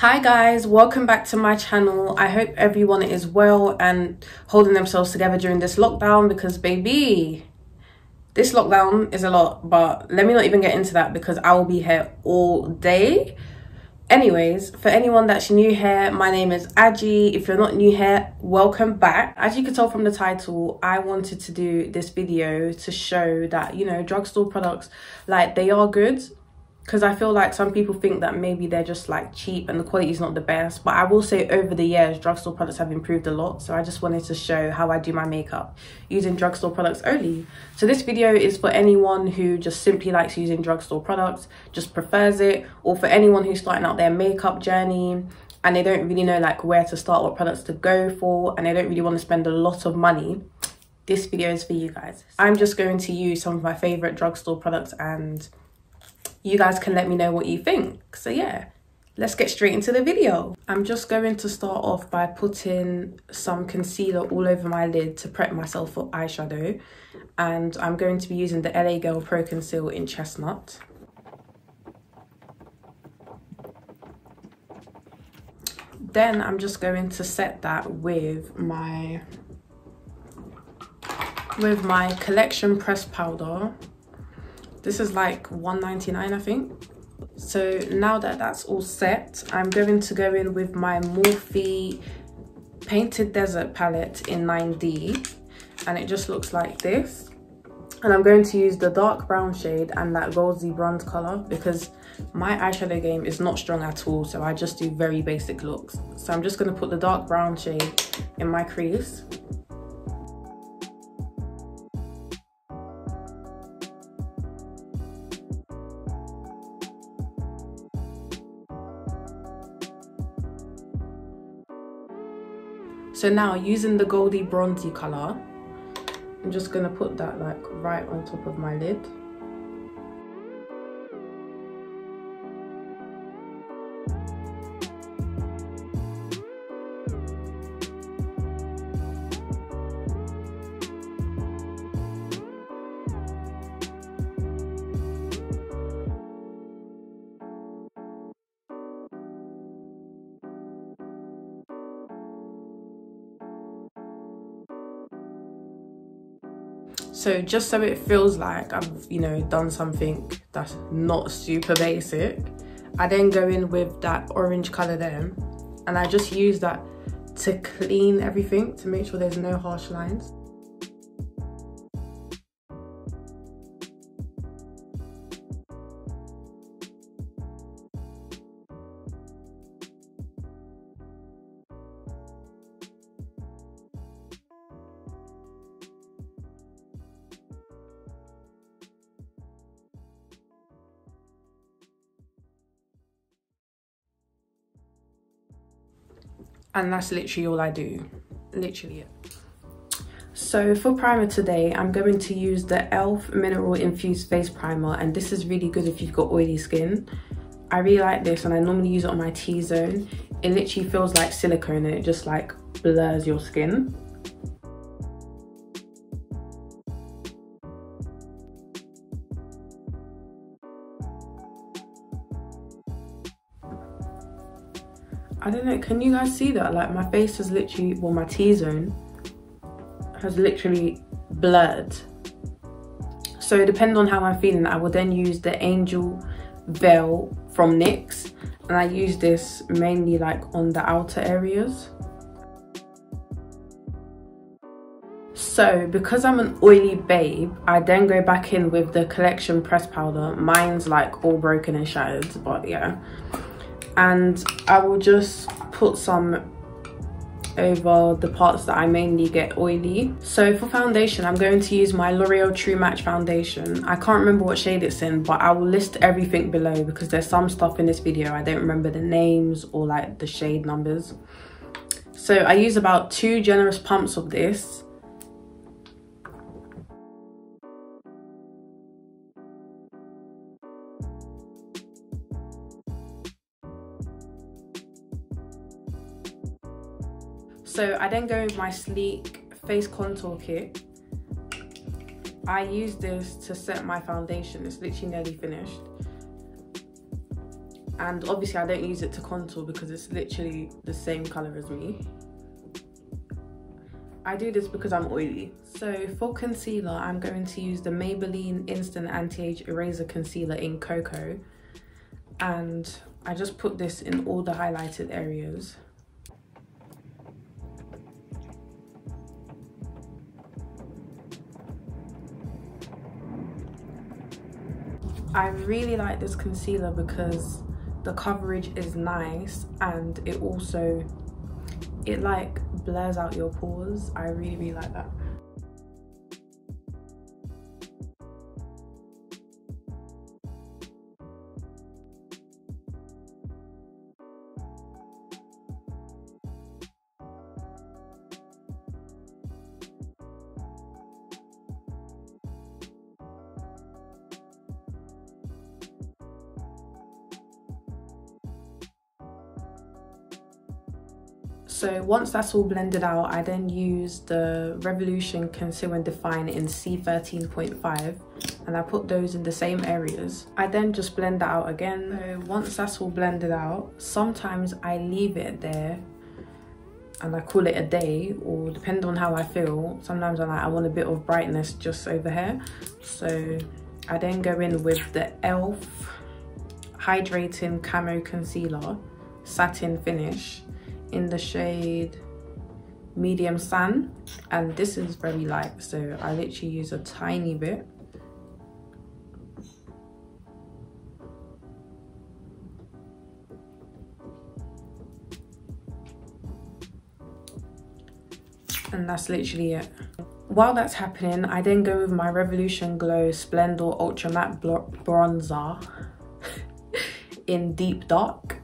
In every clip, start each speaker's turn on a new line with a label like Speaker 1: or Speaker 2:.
Speaker 1: Hi guys, welcome back to my channel. I hope everyone is well and holding themselves together during this lockdown, because baby, this lockdown is a lot. But let me not even get into that because I will be here all day. Anyways, for anyone that's new here, my name is Aji. If you're not new here, welcome back. As you can tell from the title, I wanted to do this video to show that, you know, drugstore products, like, they are good. Because I feel like some people think that maybe they're just like cheap and the quality is not the best. But I will say over the years, drugstore products have improved a lot. So I just wanted to show how I do my makeup using drugstore products only. So this video is for anyone who just simply likes using drugstore products, just prefers it, or for anyone who's starting out their makeup journey and they don't really know like where to start, what products to go for, and they don't really want to spend a lot of money. This video is for you guys. I'm just going to use some of my favorite drugstore products and you guys can let me know what you think. So yeah, let's get straight into the video. I'm just going to start off by putting some concealer all over my lid to prep myself for eyeshadow. And I'm going to be using the LA Girl Pro Conceal in Chesnut. Then I'm just going to set that with my collection pressed powder. This is like $1.99, I think. So now that that's all set, I'm going to go in with my Morphe Painted Desert palette in 9D. And it just looks like this. And I'm going to use the dark brown shade and that rosy bronze color because my eyeshadow game is not strong at all. So I just do very basic looks. So I'm just going to put the dark brown shade in my crease. So now, using the goldy bronzy color, I'm just gonna put that like right on top of my lid. So just so it feels like I've, you know, done something that's not super basic, I then go in with that orange color there and I just use that to clean everything to make sure there's no harsh lines. And that's literally all I do, literally it. So for primer today, I'm going to use the e.l.f. Mineral Infused Face Primer, and this is really good if you've got oily skin. I really like this and I normally use it on my T-zone. It literally feels like silicone and it just like blurs your skin. I don't know, can you guys see that? Like my face is literally, well, my T-zone has literally blurred. So depending on how I'm feeling, I will then use the Angel Veil from Nyx. And I use this mainly like on the outer areas. So because I'm an oily babe, I then go back in with the collection pressed powder. Mine's like all broken and shattered, but yeah. And I will just put some over the parts that I mainly get oily. So for foundation, I'm going to use my L'Oreal True Match foundation. I can't remember what shade it's in, but I will list everything below because there's some stuff in this video I don't remember the names or like the shade numbers. So I use about 2 generous pumps of this. So I then go with my sleek face contour kit. I use this to set my foundation. It's literally nearly finished. And obviously I don't use it to contour because it's literally the same colour as me. I do this because I'm oily. So for concealer, I'm going to use the Maybelline Instant Anti-Age Eraser Concealer in Cocoa. And I just put this in all the highlighted areas. I really like this concealer because the coverage is nice and it also, it like blurs out your pores. I really like that. So once that's all blended out, I then use the Revolution Conceal and Define in C13.5 and I put those in the same areas. I then just blend that out again. So once that's all blended out, sometimes I leave it there and I call it a day, or depending on how I feel, sometimes I'm like, I want a bit of brightness just over here. So I then go in with the e.l.f. Hydrating Camo Concealer, Satin Finish, in the shade Medium Sun, and this is very light, so I literally use a tiny bit. And that's literally it. While that's happening, I then go with my Revolution Glow Splendour Ultra Matte Bronzer in Deep Dark.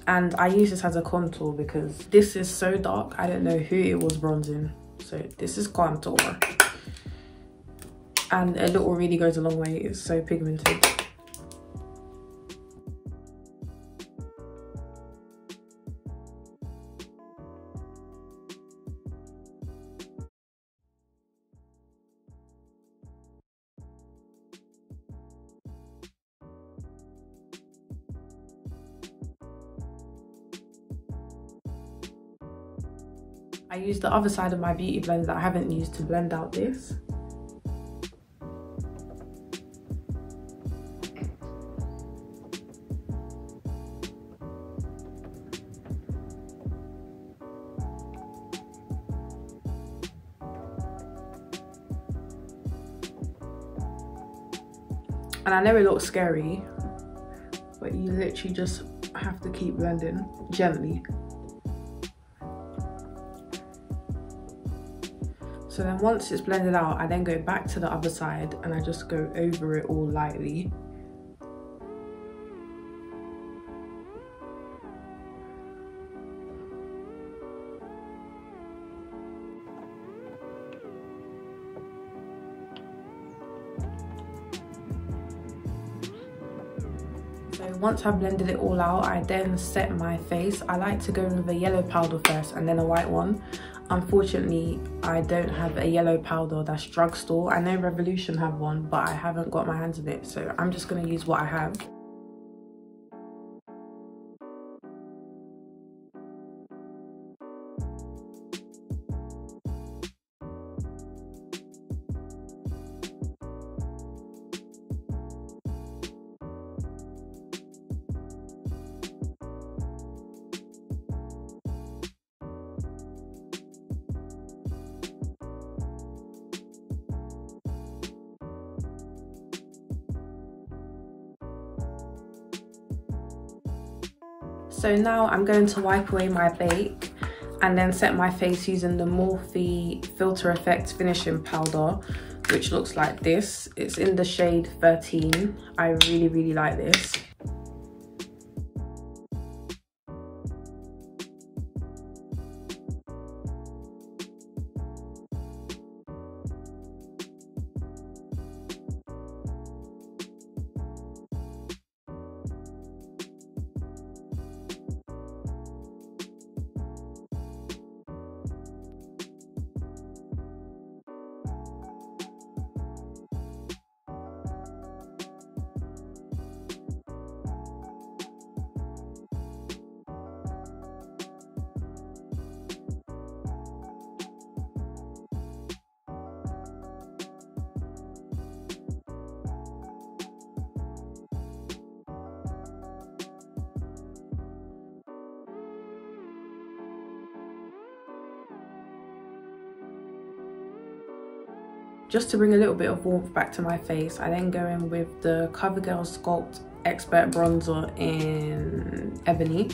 Speaker 1: And I use this as a contour because this is so dark, I don't know who it was bronzing. So this is contour. And a little really goes a long way, it's so pigmented. I use the other side of my beauty blender that I haven't used to blend out this. And I know it looks scary, but you literally just have to keep blending gently. So then once it's blended out, I then go back to the other side and I just go over it all lightly. So once I've blended it all out, I then set my face. I like to go with a yellow powder first and then a white one. Unfortunately, I don't have a yellow powder that's Drugstore. I know Revolution have one, but I haven't got my hands on it, so I'm just going to use what I have. So now I'm going to wipe away my bake and then set my face using the Morphe Filter Effects Finishing Powder, which looks like this. It's in the shade 13. I really like this. just to bring a little bit of warmth back to my face, I then go in with the Covergirl Sculpt Expert Bronzer in Ebony.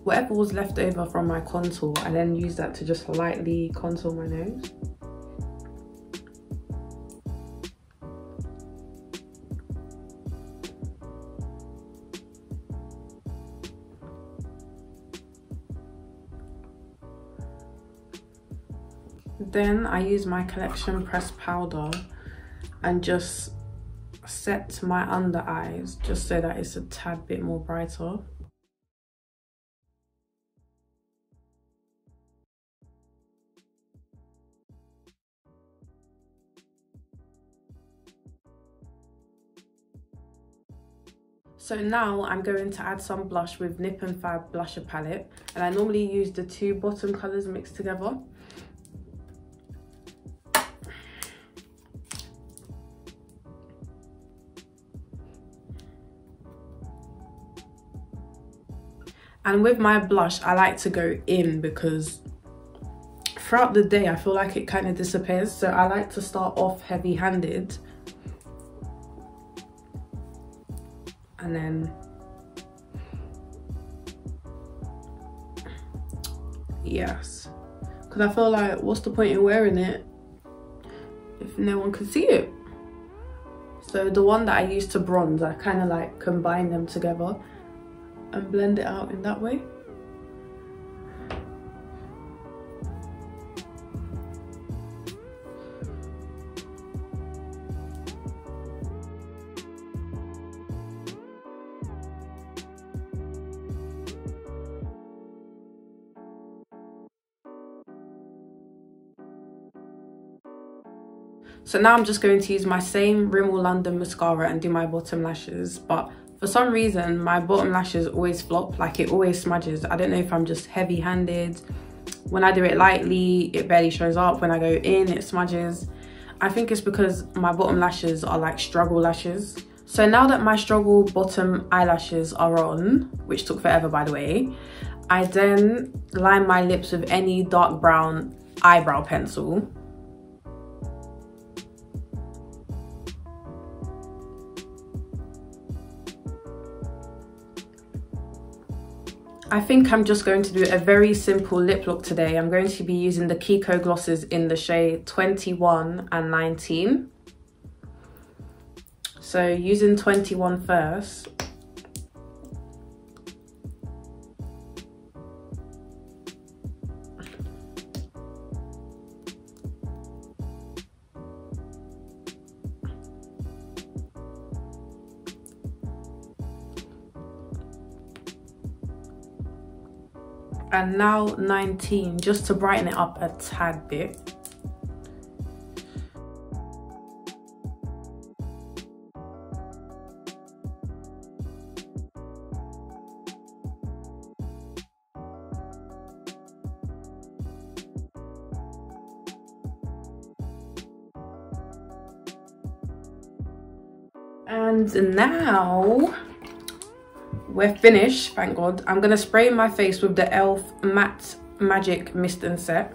Speaker 1: Whatever was left over from my contour, I then use that to just lightly contour my nose. Then I use my Collection pressed powder and just set my under eyes just so that it's a tad bit more brighter. So now I'm going to add some blush with Nip and Fab blusher palette, and I normally use the two bottom colours mixed together. And with my blush, I like to go in because throughout the day I feel like it kind of disappears, so I like to start off heavy-handed and then yes, because I feel like what's the point in wearing it if no one can see it? So the one that I used to bronze, I kind of like combine them together and blend it out in that way. So now I'm just going to use my same Rimmel London mascara and do my bottom lashes, but for some reason my bottom lashes always flop, like it always smudges. I don't know if I'm just heavy-handed. When I do it lightly, it barely shows up. When I go in, it smudges. I think it's because my bottom lashes are like struggle lashes. So now that my struggle bottom eyelashes are on, which took forever by the way, I then line my lips with any dark brown eyebrow pencil. I think I'm just going to do a very simple lip look today. I'm going to be using the Kiko glosses in the shade 21 and 19. So using 21 first. And now 19, just to brighten it up a tad bit. And now we're finished, thank God. I'm gonna spray my face with the e.l.f. Matte Magic Mist and Set.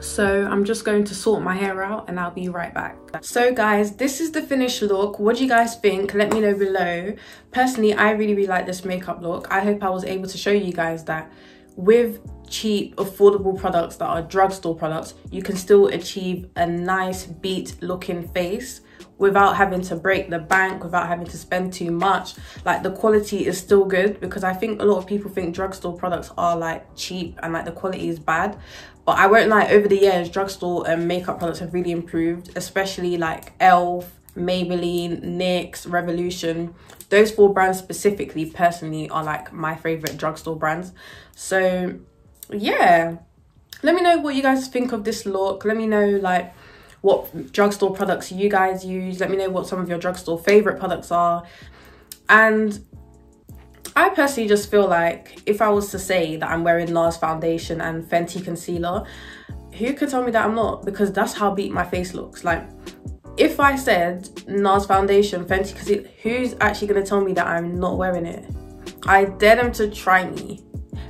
Speaker 1: So I'm just going to sort my hair out and I'll be right back. So guys, this is the finished look. What do you guys think? Let me know below. Personally, I really like this makeup look. I hope I was able to show you guys that with cheap, affordable products that are drugstore products, you can still achieve a nice beat looking face without having to break the bank, without having to spend too much. Like, the quality is still good, because I think a lot of people think drugstore products are like cheap and like the quality is bad. But I won't lie, over the years, drugstore and makeup products have really improved, especially like e.l.f. Maybelline, NYX, Revolution. Those 4 brands specifically, personally, are like my favorite drugstore brands. So yeah, let me know what you guys think of this look. Let me know like what drugstore products you guys use. Let me know what some of your drugstore favorite products are. And I personally just feel like if I was to say that I'm wearing NARS foundation and Fenty concealer, who could tell me that I'm not? Because that's how beat my face looks. Like, if I said NARS foundation, Fenty concealer, who's actually going to tell me that I'm not wearing it? I dare them to try me.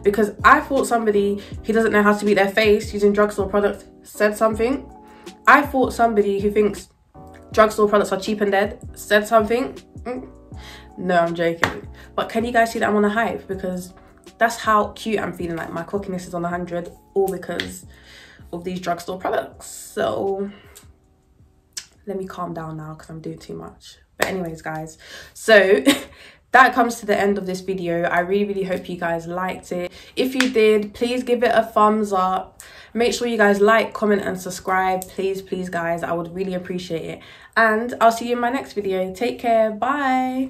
Speaker 1: Because I thought somebody who doesn't know how to beat their face using drugstore products said something. I thought somebody who thinks drugstore products are cheap and dead said something. No, I'm joking. But can you guys see that I'm on a hype? Because that's how cute I'm feeling. Like, my cockiness is on 100, all because of these drugstore products. So let me calm down now because I'm doing too much. But anyways, guys, so that comes to the end of this video. I really hope you guys liked it. If you did, please give it a thumbs up. Make sure you guys like, comment and subscribe. Please guys, I would really appreciate it. And I'll see you in my next video. Take care. Bye.